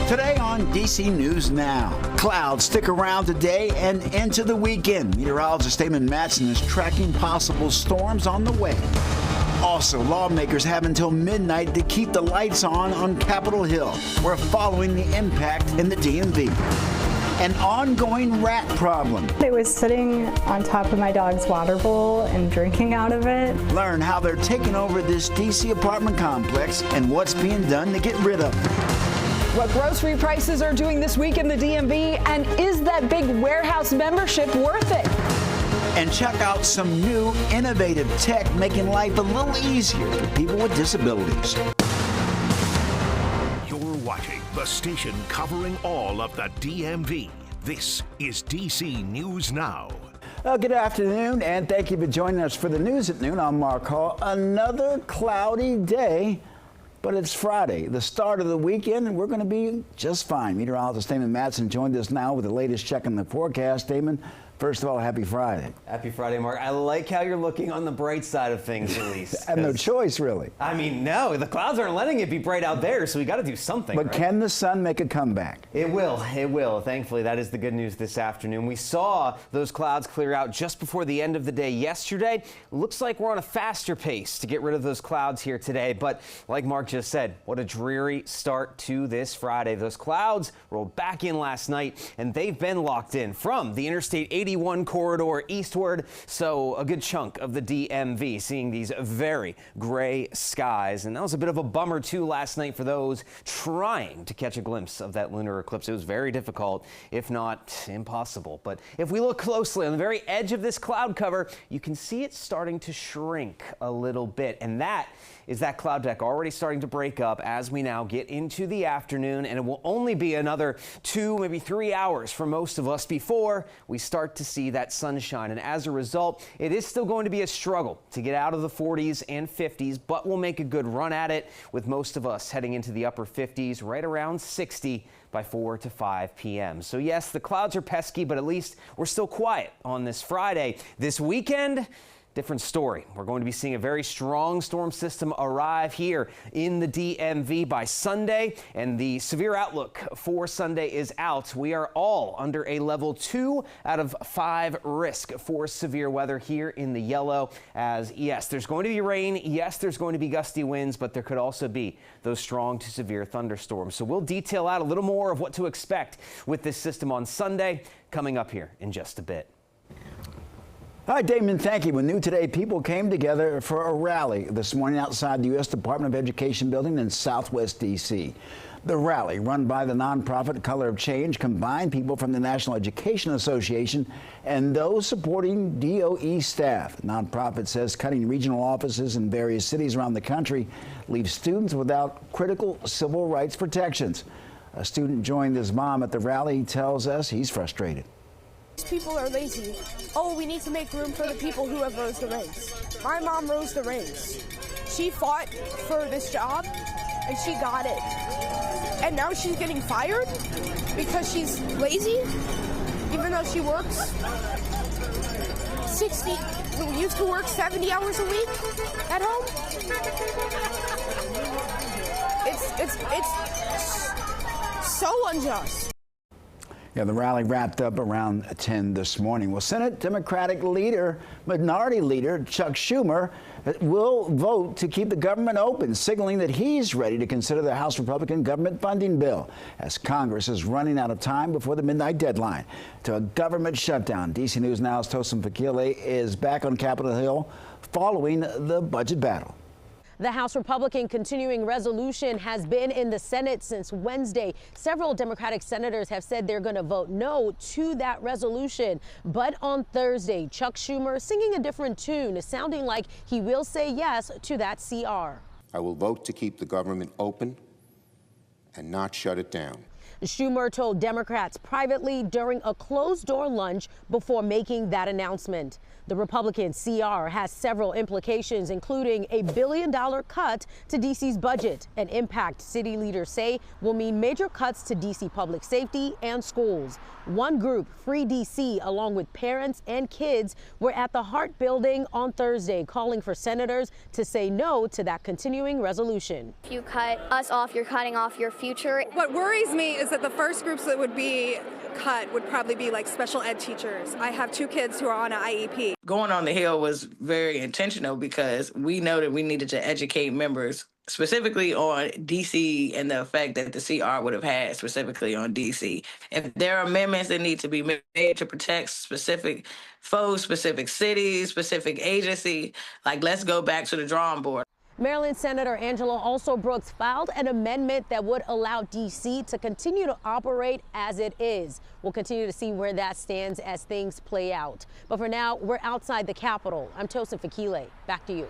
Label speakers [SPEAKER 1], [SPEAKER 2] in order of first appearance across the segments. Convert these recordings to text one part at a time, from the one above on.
[SPEAKER 1] Today on DC News Now, clouds stick around today and into the weekend. Meteorologist Damon Matson is tracking possible storms on the way. Also, lawmakers have until midnight to keep the lights on Capitol Hill. We're following the impact in the DMV. An ongoing rat problem.
[SPEAKER 2] It was sitting on top of my dog's water bowl and drinking out of it.
[SPEAKER 1] Learn how they're taking over this DC apartment complex and what's being done to get rid of them.
[SPEAKER 3] What grocery prices are doing this week in the DMV, and is that big warehouse membership worth it?
[SPEAKER 1] And check out some new innovative tech making life a little easier for people with disabilities.
[SPEAKER 4] You're watching the station covering all of the DMV. This is DC News Now.
[SPEAKER 1] Good afternoon, and thank you for joining us for the news at noon. I'm Mark Hall. Another cloudy day. But it's Friday, the start of the weekend, and we're going to be just fine. Meteorologist Damon Matson joined us now with the latest check in the forecast. Damon, first of all, happy Friday.
[SPEAKER 5] Happy Friday, Mark. I like how you're looking on the bright side of things, at least.
[SPEAKER 1] I have no choice, really.
[SPEAKER 5] I mean, no, the clouds aren't letting it be bright out there, so we got to do something.
[SPEAKER 1] But
[SPEAKER 5] right?
[SPEAKER 1] Can the sun make a comeback?
[SPEAKER 5] It will. It will. Thankfully, that is the good news this afternoon. We saw those clouds clear out just before the end of the day yesterday. Looks like we're on a faster pace to get rid of those clouds here today. But like Mark just said, what a dreary start to this Friday. Those clouds rolled back in last night, and they've been locked in from the Interstate 81 corridor eastward, so a good chunk of the DMV seeing these very gray skies. And that was a bit of a bummer too last night for those trying to catch a glimpse of that lunar eclipse. It was very difficult, if not impossible. But if we look closely on the very edge of this cloud cover, you can see it starting to shrink a little bit, and that is that cloud deck already starting to break up as we now get into the afternoon, and it will only be another 2, maybe 3 hours for most of us before we start to see that sunshine. And as a result, it is still going to be a struggle to get out of the 40s and 50s, but we'll make a good run at it, with most of us heading into the upper 50s, right around 60 by 4 to 5 p.m. So yes, the clouds are pesky, but at least we're still quiet on this Friday. This weekend, different story. We're going to be seeing a very strong storm system arrive here in the DMV by Sunday, and the severe outlook for Sunday is out. We are all under a level 2 out of 5 risk for severe weather here in the yellow, as yes, there's going to be rain. Yes, there's going to be gusty winds, but there could also be those strong to severe thunderstorms. So we'll detail out a little more of what to expect with this system on Sunday coming up here in just a bit.
[SPEAKER 1] All right, Damon, thank you. When new today, people came together for a rally this morning outside the U.S. Department of Education building in Southwest D.C. The rally, run by the nonprofit Color of Change, combined people from the National Education Association and those supporting DOE staff. The nonprofit says cutting regional offices in various cities around the country leaves students without critical civil rights protections. A student joined his mom at the rally. He tells us he's frustrated.
[SPEAKER 6] People are lazy. Oh, we need to make room for the people who have rose the ranks. My mom rose the ranks. She fought for this job, and she got it. And now she's getting fired because she's lazy, even though she works 60, we used to work 70 hours a week at home. It's so unjust.
[SPEAKER 1] Yeah, the rally wrapped up around 10 this morning. Well, Senate Democratic Minority Leader Chuck Schumer will vote to keep the government open, signaling that he's ready to consider the House Republican government funding bill as Congress is running out of time before the midnight deadline to a government shutdown. DC News Now's Tosin Fakile is back on Capitol Hill following the budget battle.
[SPEAKER 7] The House Republican continuing resolution has been in the Senate since Wednesday. Several Democratic senators have said they're going to vote no to that resolution. But on Thursday, Chuck Schumer singing a different tune, sounding like he will say yes to that CR.
[SPEAKER 8] I will vote to keep the government open and not shut it down.
[SPEAKER 7] Schumer told Democrats privately during a closed-door lunch before making that announcement. The Republican CR has several implications, including a $1 billion cut to D.C.'s budget, an impact city leaders say will mean major cuts to D.C. public safety and schools. One group, Free D.C., along with parents and kids, were at the Hart Building on Thursday, calling for senators to say no to that continuing resolution.
[SPEAKER 8] If you cut us off, you're cutting off your future.
[SPEAKER 9] What worries me is that the first groups that would be cut would probably be like special ed teachers. I have 2 kids who are on an IEP.
[SPEAKER 10] Going on the Hill was very intentional because we know that we needed to educate members specifically on D.C. and the effect that the CR would have had specifically on D.C. If there are amendments that need to be made to protect specific foes, specific cities, specific agency, like let's go back to the drawing board.
[SPEAKER 7] Maryland Senator Angela Alsobrooks filed an amendment that would allow D.C. to continue to operate as it is. We'll continue to see where that stands as things play out. But for now, we're outside the Capitol. I'm Tosin Fakile. Back to you.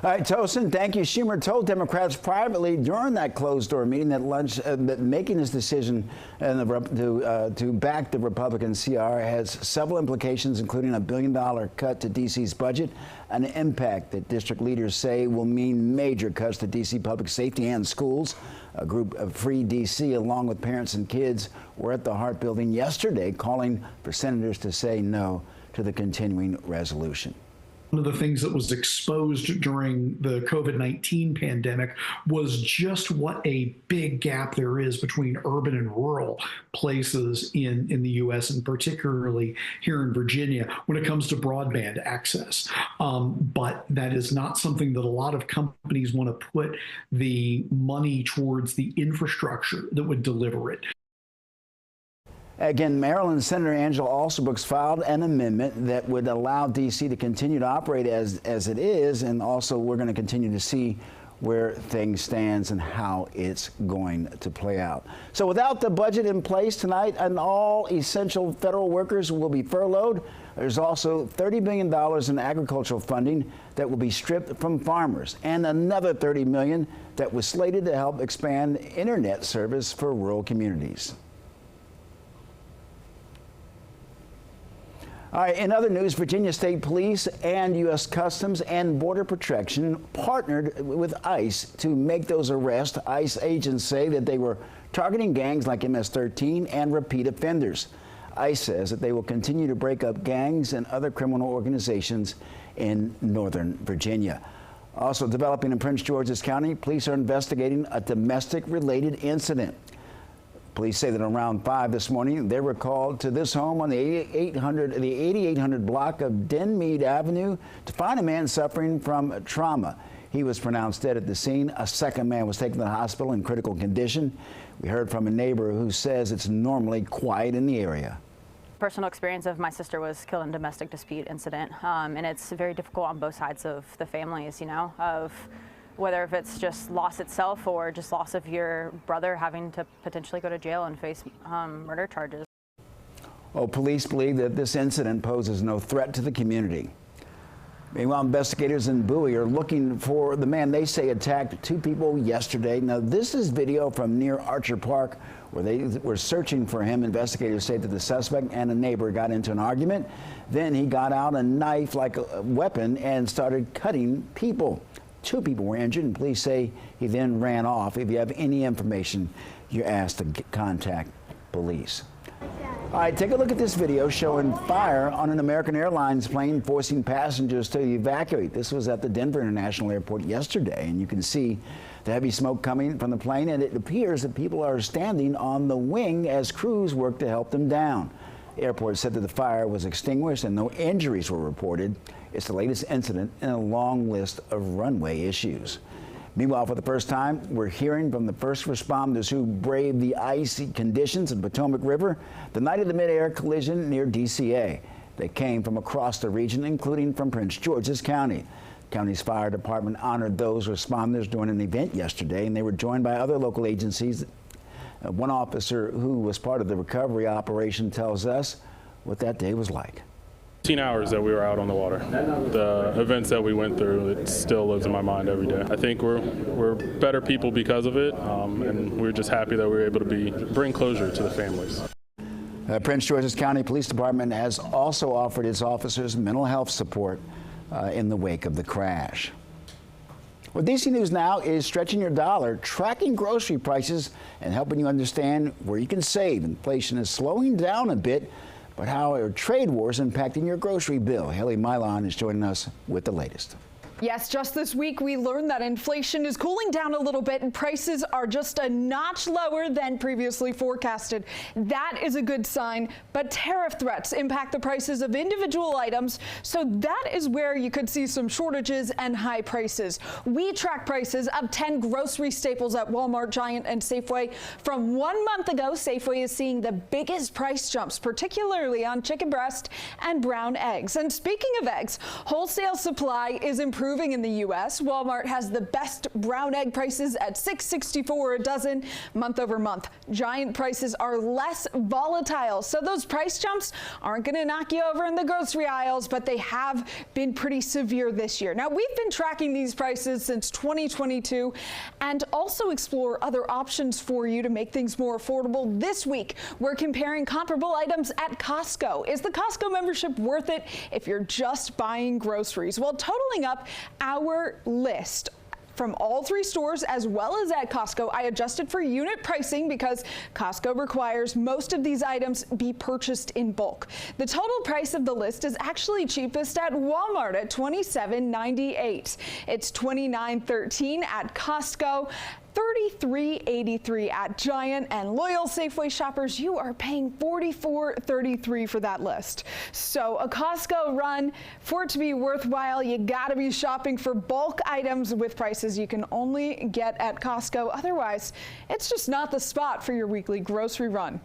[SPEAKER 1] All right, Tosin, thank you. Schumer told Democrats privately during that closed-door meeting that lunch that making this decision to back the Republican CR has several implications, including a $1 billion cut to D.C.'s budget, an impact that district leaders say will mean major cuts to D.C. public safety and schools. A group of Free D.C., along with parents and kids, were at the Hart Building yesterday calling for senators to say no to the continuing resolution.
[SPEAKER 11] One of the things that was exposed during the COVID-19 pandemic was just what a big gap there is between urban and rural places in the U.S. and particularly here in Virginia when it comes to broadband access. But that is not something that a lot of companies want to put the money towards the infrastructure that would deliver it.
[SPEAKER 1] Again, Maryland Senator Angela Alsobrooks filed an amendment that would allow D.C. to continue to operate as it is, and also we're going to continue to see where things stands and how it's going to play out. So without the budget in place tonight, and all essential federal workers will be furloughed, there's also $30 billion in agricultural funding that will be stripped from farmers, and another $30 million that was slated to help expand internet service for rural communities. All right, in other news, Virginia State Police and U.S. Customs and Border Protection partnered with ICE to make those arrests. ICE agents say that they were targeting gangs like MS-13 and repeat offenders. ICE says that they will continue to break up gangs and other criminal organizations in Northern Virginia. Also developing in Prince George's County, police are investigating a domestic-related incident. Police say that around 5 this morning, they were called to this home on the 8800 block of Denmead Avenue to find a man suffering from trauma. He was pronounced dead at the scene. A second man was taken to the hospital in critical condition. We heard from a neighbor who says it's normally quiet in the area.
[SPEAKER 12] Personal experience of my sister was killed in a domestic dispute incident, and it's very difficult on both sides of the families, you know, of whether if it's just loss itself or just loss of your brother having to potentially go to jail and face murder charges.
[SPEAKER 1] Well, police believe that this incident poses no threat to the community. Meanwhile, investigators in Bowie are looking for the man they say attacked 2 people yesterday. Now, this is video from near Archer Park where they were searching for him. Investigators say that the suspect and a neighbor got into an argument. Then he got out a knife like a weapon and started cutting people. 2 people were injured, and police say he then ran off. If you have any information, you're asked to contact police. All right, take a look at this video showing fire on an American Airlines plane, forcing passengers to evacuate. This was at the Denver International Airport yesterday, and you can see the heavy smoke coming from the plane, and it appears that people are standing on the wing as crews work to help them down. The airport said that the fire was extinguished and no injuries were reported. It's the latest incident in a long list of runway issues. Meanwhile, for the first time, we're hearing from the first responders who braved the icy conditions in Potomac River the night of the mid-air collision near DCA. They came from across the region, including from Prince George's County. The county's fire department honored those responders during an event yesterday, and they were joined by other local agencies. One officer who was part of the recovery operation tells us what that day was like.
[SPEAKER 13] 18 hours that we were out on the water. The events that we went through, it still lives in my mind every day. I think we're better people because of it, and we're just happy that we were able to bring closure to the families.
[SPEAKER 1] Prince George's County Police Department has also offered its officers mental health support in the wake of the crash. Well, DC News Now is stretching your dollar, tracking grocery prices, and helping you understand where you can save. Inflation is slowing down a bit, but how are trade wars impacting your grocery bill? Haley Milon is joining us with the latest.
[SPEAKER 3] Yes, just this week we learned that inflation is cooling down a little bit and prices are just a notch lower than previously forecasted. That is a good sign, but tariff threats impact the prices of individual items, so that is where you could see some shortages and high prices. We track prices of 10 grocery staples at Walmart, Giant, and Safeway. From 1 month ago, Safeway is seeing the biggest price jumps, particularly on chicken breast and brown eggs. And speaking of eggs, wholesale supply is improving in the U.S. Walmart has the best brown egg prices at $6.64 a dozen month over month. Giant prices are less volatile, so those price jumps aren't going to knock you over in the grocery aisles, but they have been pretty severe this year. Now, we've been tracking these prices since 2022 and also explore other options for you to make things more affordable. This week, we're comparing comparable items at Costco. Is the Costco membership worth it if you're just buying groceries? Well, totaling up our list from all three stores as well as at Costco, I adjusted for unit pricing because Costco requires most of these items be purchased in bulk. The total price of the list is actually cheapest at Walmart at $27.98. It's $29.13 at Costco, $33.83 at Giant, and loyal Safeway shoppers, you are paying $44.33 for that list. So a Costco run, for it to be worthwhile, you gotta be shopping for bulk items with prices you can only get at Costco. Otherwise, it's just not the spot for your weekly grocery run.